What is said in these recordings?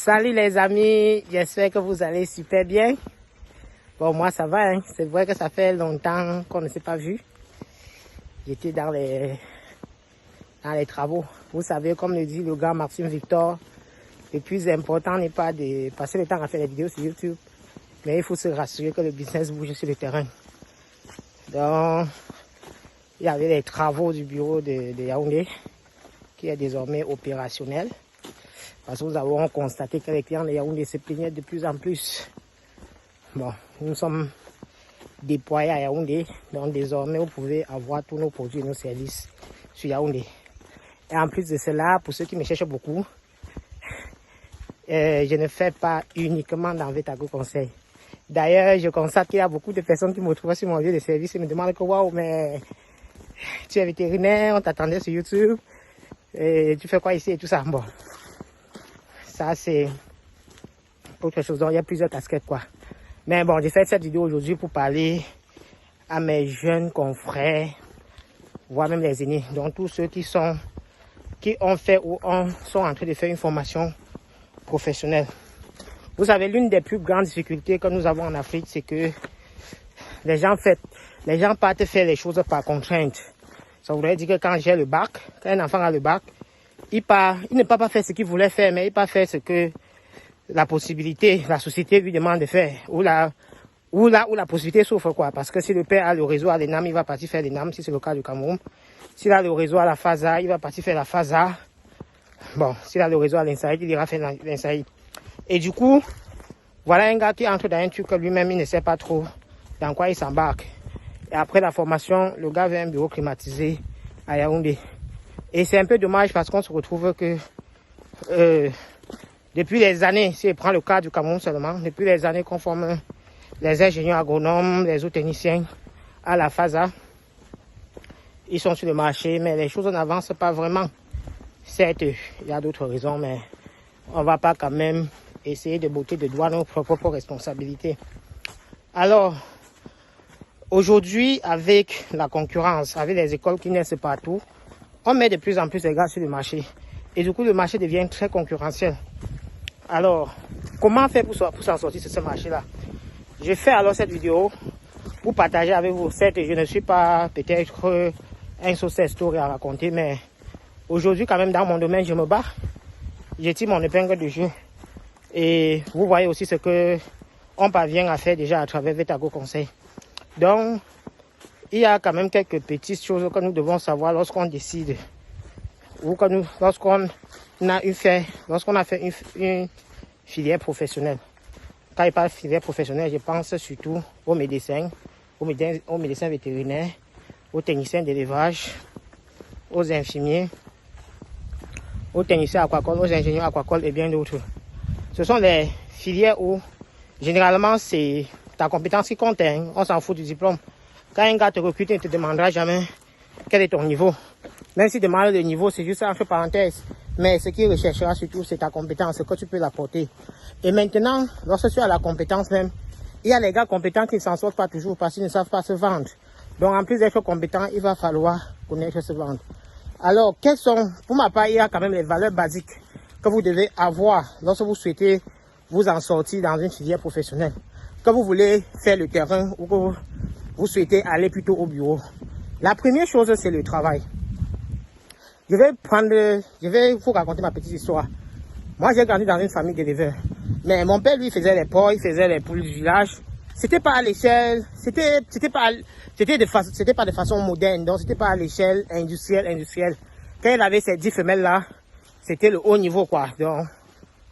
Salut les amis, j'espère que vous allez super bien. Bon, moi ça va, hein. C'est vrai que ça fait longtemps qu'on ne s'est pas vu. J'étais dans les travaux. Vous savez, comme le dit le gars Maxime Victor, le plus important n'est pas de passer le temps à faire des vidéos sur YouTube, mais il faut se rassurer que le business bouge sur le terrain. Donc, il y avait les travaux du bureau de Yaoundé qui est désormais opérationnel. Parce que nous avons constaté que les clients de Yaoundé se plaignaient de plus en plus. Bon, nous sommes déployés à Yaoundé, donc désormais vous pouvez avoir tous nos produits et nos services sur Yaoundé. Et en plus de cela, pour ceux qui me cherchent beaucoup, je ne fais pas uniquement dans Vetago Conseil. D'ailleurs, je constate qu'il y a beaucoup de personnes qui me trouvent sur mon lieu de service et me demandent que waouh, mais tu es vétérinaire, on t'attendait sur YouTube, et tu fais quoi ici et tout ça. Bon, ça c'est autre chose. Donc, il y a plusieurs casquettes quoi. Mais bon, j'ai fait cette vidéo aujourd'hui pour parler à mes jeunes confrères, voire même les aînés, donc tous ceux qui ont fait ou sont en train de faire une formation professionnelle. Vous savez, l'une des plus grandes difficultés que nous avons en Afrique, c'est que les gens partent faire les choses par contrainte. Ça voudrait dire que quand j'ai le bac, quand un enfant a le bac, il ne peut pas faire ce qu'il voulait faire, mais il peut faire ce que la société lui demande de faire, ou la possibilité s'offre quoi. Parce que si le père a le réseau à l'ENAM, il va partir faire l'ENAM, si c'est le cas du Cameroun. S'il a le réseau à la FASA, il va partir faire la FASA. Bon, s'il a le réseau à l'INSAïD, il ira faire l'INSAïD. Et du coup, voilà un gars qui entre dans un truc que lui-même, il ne sait pas trop dans quoi il s'embarque. Et après la formation, le gars veut un bureau climatisé à Yaoundé. Et c'est un peu dommage parce qu'on se retrouve que depuis les années, si je prends le cas du Cameroun seulement, depuis les années qu'on forme les ingénieurs agronomes, les autres techniciens à la FASA, ils sont sur le marché, mais les choses n'avancent pas vraiment. Certes, il y a d'autres raisons, mais on ne va pas quand même essayer de botter de doigt nos propres responsabilités. Alors, aujourd'hui, avec la concurrence, avec les écoles qui naissent partout, on met de plus en plus les gars sur le marché. Et du coup, le marché devient très concurrentiel. Alors, comment faire pour s'en sortir sur ce marché-là? Je fais alors cette vidéo pour partager avec vous. Certes, je ne suis pas peut-être un success story à raconter, mais aujourd'hui, quand même, dans mon domaine, je me bats. Je tire mon épingle de jeu. Et vous voyez aussi ce que on parvient à faire déjà à travers Vetago Conseil. Donc, il y a quand même quelques petites choses que nous devons savoir lorsqu'on décide ou lorsqu'on a fait une filière professionnelle. Quand je parle de filière professionnelle, je pense surtout aux médecins vétérinaires, aux techniciens d'élevage, aux infirmiers, aux techniciens aquacoles, aux ingénieurs aquacoles et bien d'autres. Ce sont les filières où, généralement, c'est ta compétence qui compte. Hein. On s'en fout du diplôme. Quand un gars te recrute, il ne te demandera jamais quel est ton niveau. Même s'il demande le niveau, c'est juste entre parenthèses. Mais ce qu'il recherchera surtout, c'est ta compétence, ce que tu peux l'apporter. Et maintenant, lorsque tu as la compétence même, il y a les gars compétents qui ne s'en sortent pas toujours parce qu'ils ne savent pas se vendre. Donc, en plus d'être compétent, il va falloir connaître se vendre. Alors, pour ma part, il y a quand même les valeurs basiques que vous devez avoir lorsque vous souhaitez vous en sortir dans une filière professionnelle. Que vous voulez faire le terrain ou que vous souhaitez aller plutôt au bureau. La première chose, c'est le travail. Je vais vous raconter ma petite histoire. Moi, j'ai grandi dans une famille d'éleveurs. Mais mon père, lui, faisait les porcs, il faisait les poules du village. C'était pas à l'échelle, c'était pas de façon moderne, donc c'était pas à l'échelle industrielle. Quand il avait ces 10 femelles-là, c'était le haut niveau, quoi. Donc,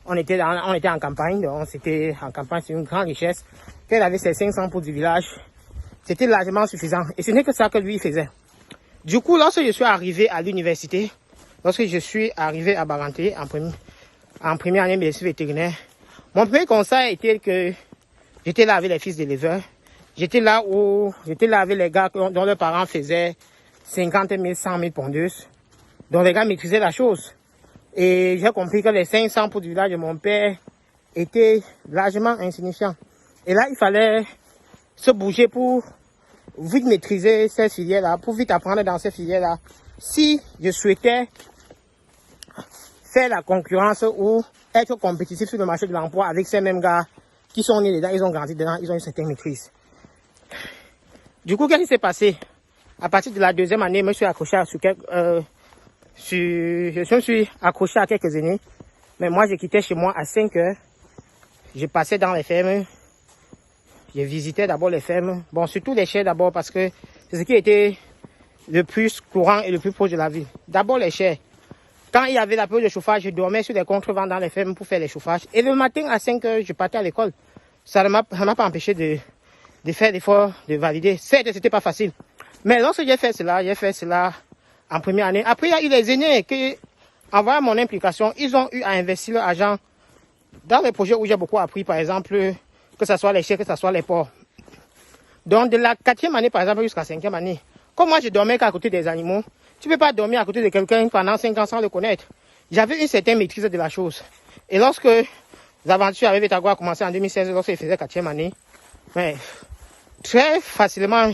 on était en campagne, donc c'était en campagne, c'est une grande richesse. Quand il avait ces 500 poules du village, c'était largement suffisant. Et ce n'est que ça que lui faisait. Du coup, lorsque je suis arrivé à l'université, lorsque je suis arrivé à Baranté en première année de médecine vétérinaire, mon premier conseil était que j'étais là avec les fils d'éleveurs. J'étais là avec les gars dont leurs parents faisaient 50 000, 100 000 pondeuses. Donc les gars maîtrisaient la chose. Et j'ai compris que les 500 pour du village de mon père étaient largement insignifiants. Et là, il fallait se bouger pour vite maîtriser ces filières-là, pour vite apprendre dans ces filières-là. Si je souhaitais faire la concurrence ou être compétitif sur le marché de l'emploi avec ces mêmes gars qui sont nés dedans, ils ont grandi dedans, ils ont une certaine maîtrise. Du coup, qu'est-ce qui s'est passé? À partir de la deuxième année, je me suis accroché à quelques années. Mais moi, je quittais chez moi à 5 heures. Je passais dans les fermes. Je visitais d'abord les fermes. Bon, surtout les chais d'abord parce que c'est ce qui était le plus courant et le plus proche de la ville. D'abord les chais. Quand il y avait la période de chauffage, je dormais sur des contrevents dans les fermes pour faire les chauffages. Et le matin à 5 heures, je partais à l'école. Ça ne m'a pas empêché de faire l'effort de valider. Certes, c'était pas facile. Mais lorsque j'ai fait cela en première année. Après, il y a eu les aînés qui, en voyant mon implication, ils ont eu à investir leur argent dans les projets où j'ai beaucoup appris, par exemple, que ce soit les chais, que ce soit les porcs. Donc, de la 4e année, par exemple, jusqu'à 5e année, comme moi, je dormais qu'à côté des animaux, tu ne peux pas dormir à côté de quelqu'un pendant 5 ans sans le connaître. J'avais une certaine maîtrise de la chose. Et lorsque l'aventure avec Vetago a commencé en 2016, lorsque je faisais 4e année, mais très facilement,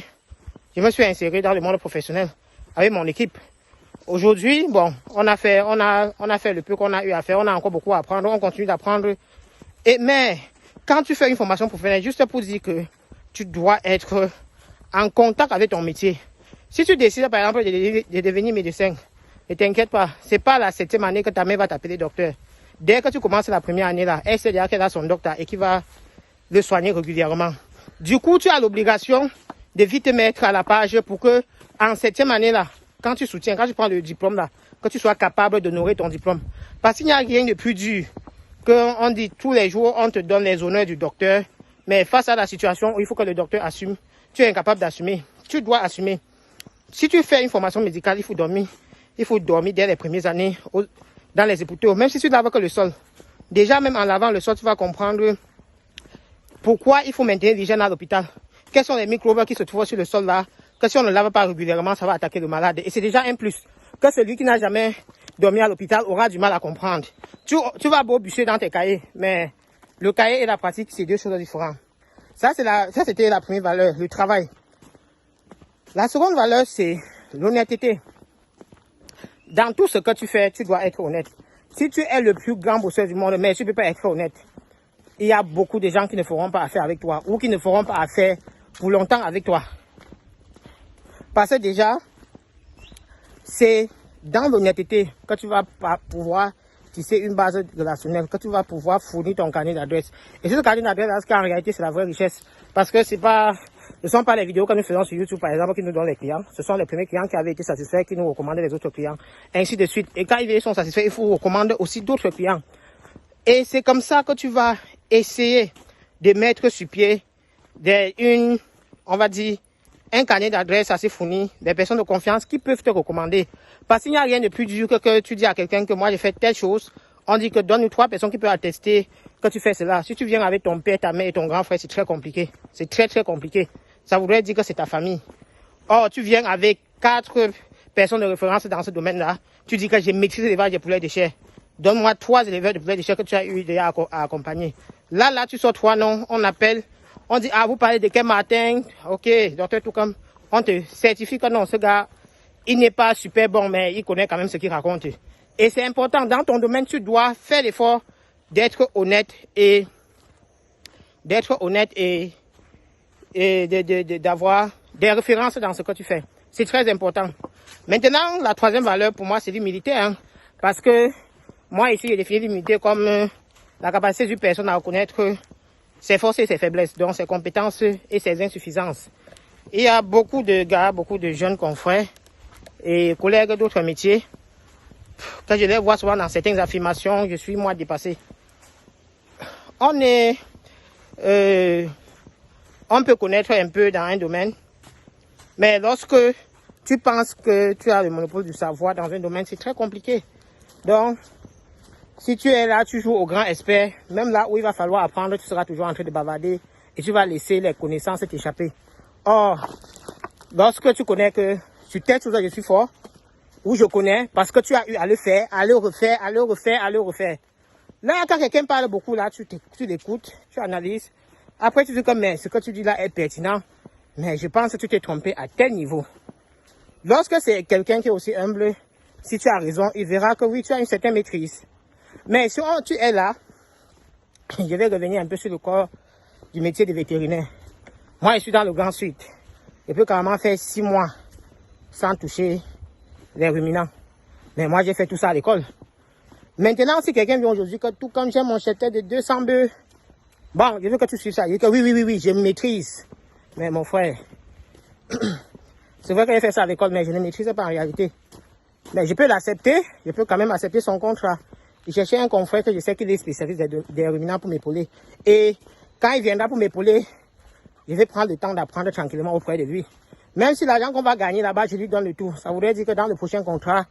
je me suis inséré dans le monde professionnel avec mon équipe. Aujourd'hui, bon, on a fait le peu qu'on a eu à faire, on a encore beaucoup à apprendre, on continue d'apprendre. Mais quand tu fais une formation professionnelle, juste pour dire que tu dois être en contact avec ton métier. Si tu décides par exemple de devenir médecin, ne t'inquiète pas, c'est pas la 7e année que ta mère va t'appeler docteur. Dès que tu commences la première année là, elle sait déjà qu'elle a son docteur et qui va le soigner régulièrement. Du coup, tu as l'obligation de vite te mettre à la page pour que en 7e année là, quand tu prends le diplôme là, que tu sois capable d'honorer ton diplôme. Parce qu'il n'y a rien de plus dur qu'on dit tous les jours, on te donne les honneurs du docteur, mais face à la situation où il faut que le docteur assume, tu es incapable d'assumer. Tu dois assumer. Si tu fais une formation médicale, il faut dormir dès les premières années dans les hôpitaux, même si tu laves que le sol. Déjà, même en lavant le sol, tu vas comprendre pourquoi il faut maintenir l'hygiène à l'hôpital. Quels sont les microbes qui se trouvent sur le sol là, que si on ne lave pas régulièrement, ça va attaquer le malade. Et c'est déjà un plus que celui qui n'a jamais dormi à l'hôpital aura du mal à comprendre. Tu vas beau bûcher dans tes cahiers, mais le cahier et la pratique, c'est deux choses différentes. Ça, c'était la première valeur, le travail. La seconde valeur, c'est l'honnêteté. Dans tout ce que tu fais, tu dois être honnête. Si tu es le plus grand bosseur du monde, mais tu ne peux pas être honnête, il y a beaucoup de gens qui ne feront pas affaire avec toi ou qui ne feront pas affaire pour longtemps avec toi. Parce que déjà, c'est dans l'honnêteté que tu vas pouvoir tisser une base relationnelle, que tu vas pouvoir fournir ton carnet d'adresse. Et ce carnet d'adresse, en réalité, c'est la vraie richesse. Parce que ce ne sont pas les vidéos que nous faisons sur YouTube, par exemple, qui nous donnent les clients. Ce sont les premiers clients qui avaient été satisfaits, qui nous recommandent les autres clients, ainsi de suite. Et quand ils sont satisfaits, il faut recommander aussi d'autres clients. Et c'est comme ça que tu vas essayer de mettre sur pied on va dire, un carnet d'adresse assez fourni, des personnes de confiance qui peuvent te recommander. Parce qu'il n'y a rien de plus dur que tu dis à quelqu'un que moi j'ai fait telle chose. On dit que donne-nous 3 personnes qui peuvent attester que tu fais cela. Si tu viens avec ton père, ta mère et ton grand frère, c'est très compliqué. C'est très très compliqué. Ça voudrait dire que c'est ta famille. Or, tu viens avec 4 personnes de référence dans ce domaine-là. Tu dis que j'ai maîtrisé l'élevage des poulets de chair. Donne-moi 3 éleveurs de poulets de chair que tu as eu déjà à accompagner. Là, tu sors 3 noms, on appelle. On dit, vous parlez de quel matin? Ok, docteur Toucam. On te certifie que non, ce gars, il n'est pas super bon, mais il connaît quand même ce qu'il raconte. Et c'est important, dans ton domaine, tu dois faire l'effort d'être honnête et d'avoir des références dans ce que tu fais. C'est très important. Maintenant, la 3e valeur pour moi, c'est l'humilité. Parce que moi, ici, j'ai défini l'humilité comme la capacité d'une personne à reconnaître ses forces et ses faiblesses, donc ses compétences et ses insuffisances. Il y a beaucoup de gars, beaucoup de jeunes confrères et collègues d'autres métiers. Quand je les vois souvent dans certaines affirmations, je suis moi dépassé. On peut connaître un peu dans un domaine, mais lorsque tu penses que tu as le monopole du savoir dans un domaine, c'est très compliqué. Donc, si tu es là, tu joues au grand expert, même là où il va falloir apprendre, tu seras toujours en train de bavarder et tu vas laisser les connaissances t'échapper. Or, lorsque tu connais que tu t'es toujours je suis fort, ou je connais, parce que tu as eu à le faire, à le refaire. Là, quand quelqu'un parle beaucoup, là, tu l'écoutes, tu analyses. Après, tu dis que mais ce que tu dis là est pertinent, mais je pense que tu t'es trompé à tel niveau. Lorsque c'est quelqu'un qui est aussi humble, si tu as raison, il verra que oui, tu as une certaine maîtrise. Mais si tu es là, je vais revenir un peu sur le corps du métier de vétérinaire. Moi, je suis dans le Grand Sud. Je peux carrément faire 6 mois sans toucher les ruminants. Mais moi, j'ai fait tout ça à l'école. Maintenant, si quelqu'un vient aujourd'hui, que tout comme j'ai mon cheptel de 200 bœufs, bon, je veux que tu suives ça. Il dit que oui, je maîtrise. Mais mon frère, c'est vrai que j'ai fait ça à l'école, mais je ne maîtrise pas en réalité. Mais je peux l'accepter, je peux quand même accepter son contrat. Il cherchait un confrère que je sais qu'il est spécialiste des ruminants pour m'épauler. Et quand il viendra pour m'épauler, je vais prendre le temps d'apprendre tranquillement auprès de lui. Même si l'argent qu'on va gagner là-bas, je lui donne le tout. Ça voudrait dire que dans le prochain contrat,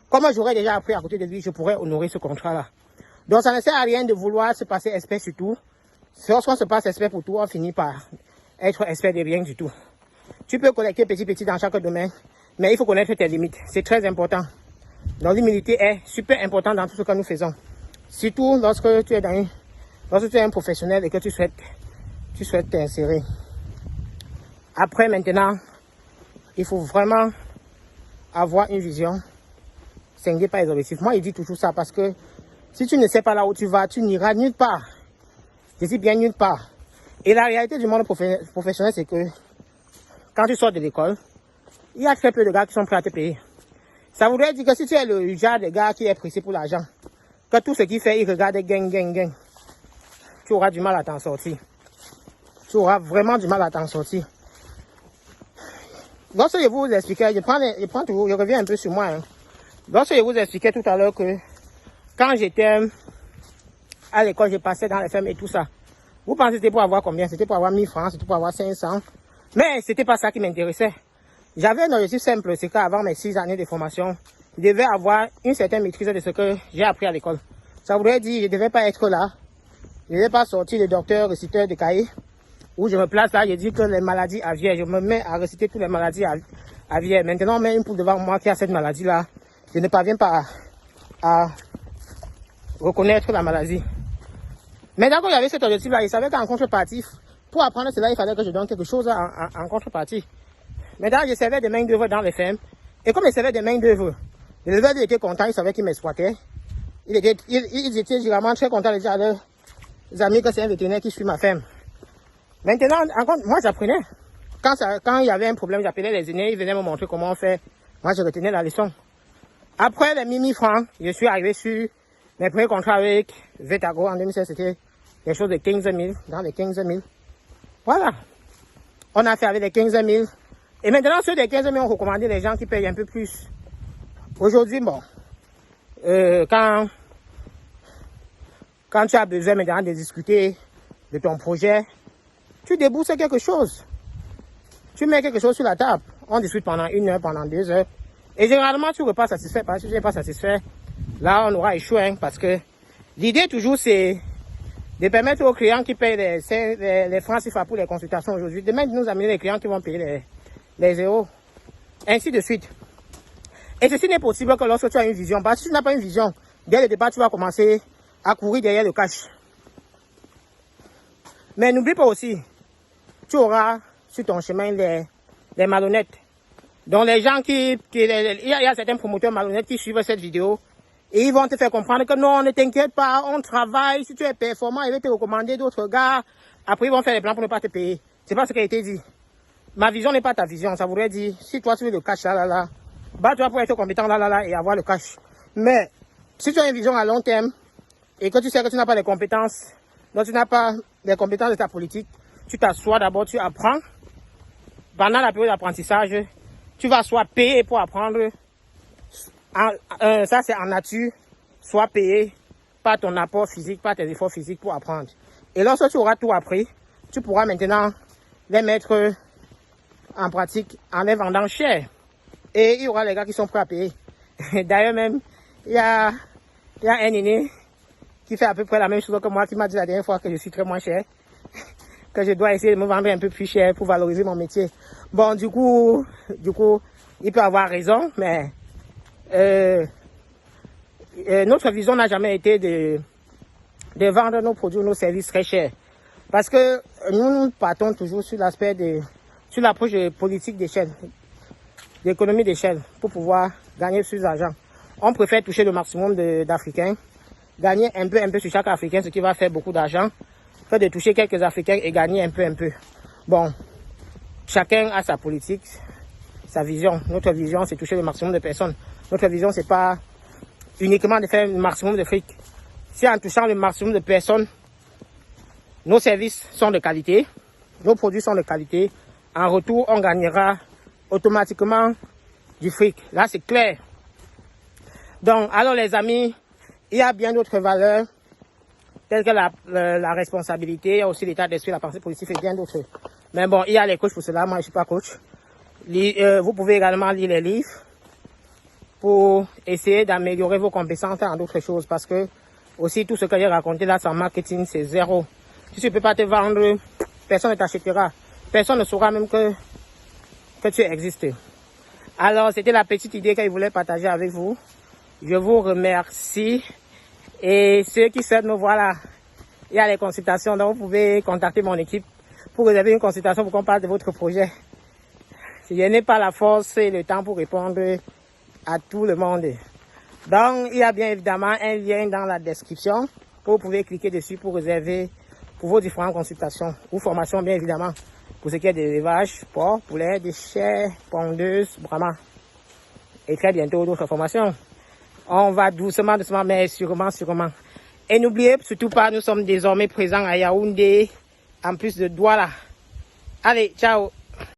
comme j'aurais déjà appris à côté de lui, je pourrais honorer ce contrat-là. Donc ça ne sert à rien de vouloir se passer expert sur tout. Lorsqu'on se passe expert pour tout, on finit par être expert de rien du tout. Tu peux collecter petit dans chaque domaine, mais il faut connaître tes limites. C'est très important. Donc l'humilité est super importante dans tout ce que nous faisons. Surtout lorsque tu es un professionnel et que tu souhaites t'insérer. Après maintenant, il faut vraiment avoir une vision scindée par les objectifs. Moi, il dit toujours ça parce que si tu ne sais pas là où tu vas, tu n'iras nulle part. Je dis bien nulle part. Et la réalité du monde professionnel, c'est que quand tu sors de l'école, il y a très peu de gars qui sont prêts à te payer. Ça voudrait dire que si tu es le genre de gars qui est pressé pour l'argent, que tout ce qu'il fait, il regarde gang, tu auras du mal à t'en sortir. Tu auras vraiment du mal à t'en sortir. Lorsque je vous expliquais, je reviens un peu sur moi. Lorsque je vous expliquais tout à l'heure que quand j'étais à l'école, je passais dans les fermes et tout ça. Vous pensez que c'était pour avoir combien? C'était pour avoir 1000 francs, c'était pour avoir 500. Mais c'était pas ça qui m'intéressait. J'avais un objectif simple, c'est qu'avant mes 6 années de formation, je devais avoir une certaine maîtrise de ce que j'ai appris à l'école. Ça voudrait dire que je ne devais pas être là. Je ne devais pas sortir le docteur, réciteur de cahier. Où je me place là, je dis que les maladies aviaires, je me mets à réciter toutes les maladies aviaires. Maintenant, on met une poule devant moi qui a cette maladie-là. Je ne parviens pas à reconnaître la maladie. Mais d'accord, il y avait cet objectif-là. Je savais qu'en contrepartie, pour apprendre cela, il fallait que je donne quelque chose en contrepartie. Maintenant, je servais de main d'œuvre dans les fermes. Et comme je servais de main d'œuvre, l'éleveur était content, il savait qu'il m'exploitait. Ils étaient généralement très contents de dire à leurs amis que c'est un vétérinaire qui suit ma ferme. Maintenant, encore, moi j'apprenais. Quand il y avait un problème, j'appelais les aînés, ils venaient me montrer comment on fait. Moi je retenais la leçon. Après les 1000 francs, je suis arrivé sur mes premiers contrats avec Vetago en 2016, c'était quelque chose de 15 000, dans les 15 000. Voilà. On a fait avec les 15 000. Et maintenant, ceux des 15 000 ont recommandé les gens qui payent un peu plus. Aujourd'hui, bon, quand tu as besoin maintenant de discuter de ton projet, tu débourses quelque chose. Tu mets quelque chose sur la table. On discute pendant 1 heure, pendant 2 heures. Et généralement, tu ne repars satisfait. Parce que si tu n'es pas satisfait, là, on aura échoué. Hein, parce que l'idée, toujours, c'est de permettre aux clients qui payent les francs CFA pour les consultations aujourd'hui, de même nous amener les clients qui vont payer les zéros. Ainsi de suite. Et ceci n'est possible que lorsque tu as une vision. Parce que si tu n'as pas une vision, dès le départ, tu vas commencer à courir derrière le cash. Mais n'oublie pas aussi, tu auras sur ton chemin les malhonnêtes. Donc les gens il y a certains promoteurs malhonnêtes qui suivent cette vidéo et ils vont te faire comprendre que non, ne t'inquiète pas, on travaille, si tu es performant, ils vont te recommander d'autres gars. Après ils vont faire les plans pour ne pas te payer. C'est pas ce qui a été dit. Ma vision n'est pas ta vision. Ça voudrait dire, si toi tu veux le cash là, bats-toi pour être compétent là et avoir le cash. Mais si tu as une vision à long terme et que tu sais que tu n'as pas les compétences, donc tu n'as pas les compétences de ta politique, tu t'assois d'abord, tu apprends. Pendant la période d'apprentissage, tu vas soit payer pour apprendre, ça c'est en nature, soit payé par ton apport physique, par tes efforts physiques pour apprendre. Et lorsque tu auras tout appris, tu pourras maintenant les mettre en pratique en les vendant cher. Et il y aura les gars qui sont prêts à payer. D'ailleurs même, il y a un aîné qui fait à peu près la même chose que moi, qui m'a dit la dernière fois que je suis très moins cher, que je dois essayer de me vendre un peu plus cher pour valoriser mon métier. Bon, du coup, il peut avoir raison, mais notre vision n'a jamais été de vendre nos produits, nos services très chers. Parce que nous partons toujours sur sur l'approche de politique d'échelle, d'économie d'échelle, pour pouvoir gagner plus d'argent. On préfère toucher le maximum d'Africains Gagner un peu sur chaque Africain, ce qui va faire beaucoup d'argent. Fait de toucher quelques Africains et gagner un peu. Bon, chacun a sa politique, sa vision. Notre vision, c'est toucher le maximum de personnes. Notre vision, c'est pas uniquement de faire le maximum de fric. Si en touchant le maximum de personnes, nos services sont de qualité, nos produits sont de qualité, en retour, on gagnera automatiquement du fric. Là, c'est clair. Donc, alors les amis, il y a bien d'autres valeurs, telles que la responsabilité, il y a aussi l'état d'esprit, la pensée positive et bien d'autres. Mais bon, il y a les coachs pour cela, moi je ne suis pas coach. Vous pouvez également lire les livres pour essayer d'améliorer vos compétences en d'autres choses. Parce que aussi tout ce que j'ai raconté là sans marketing, c'est zéro. Si tu ne peux pas te vendre, personne ne t'achètera. Personne ne saura même que tu existes. Alors, c'était la petite idée que je voulais partager avec vous. Je vous remercie. Et ceux qui souhaitent me voir là, il y a les consultations. Donc, vous pouvez contacter mon équipe pour réserver une consultation pour qu'on parle de votre projet. Je n'ai pas la force et le temps pour répondre à tout le monde. Donc, il y a bien évidemment un lien dans la description. Vous pouvez cliquer dessus pour réserver pour vos différentes consultations ou formations, bien évidemment. Pour ce qui est de l'élevage, porc, poulet, déchets, pondeuses, brahma. Et très bientôt d'autres formations. On va doucement, mais sûrement. Et n'oubliez surtout pas, nous sommes désormais présents à Yaoundé, en plus de Douala. Allez, ciao!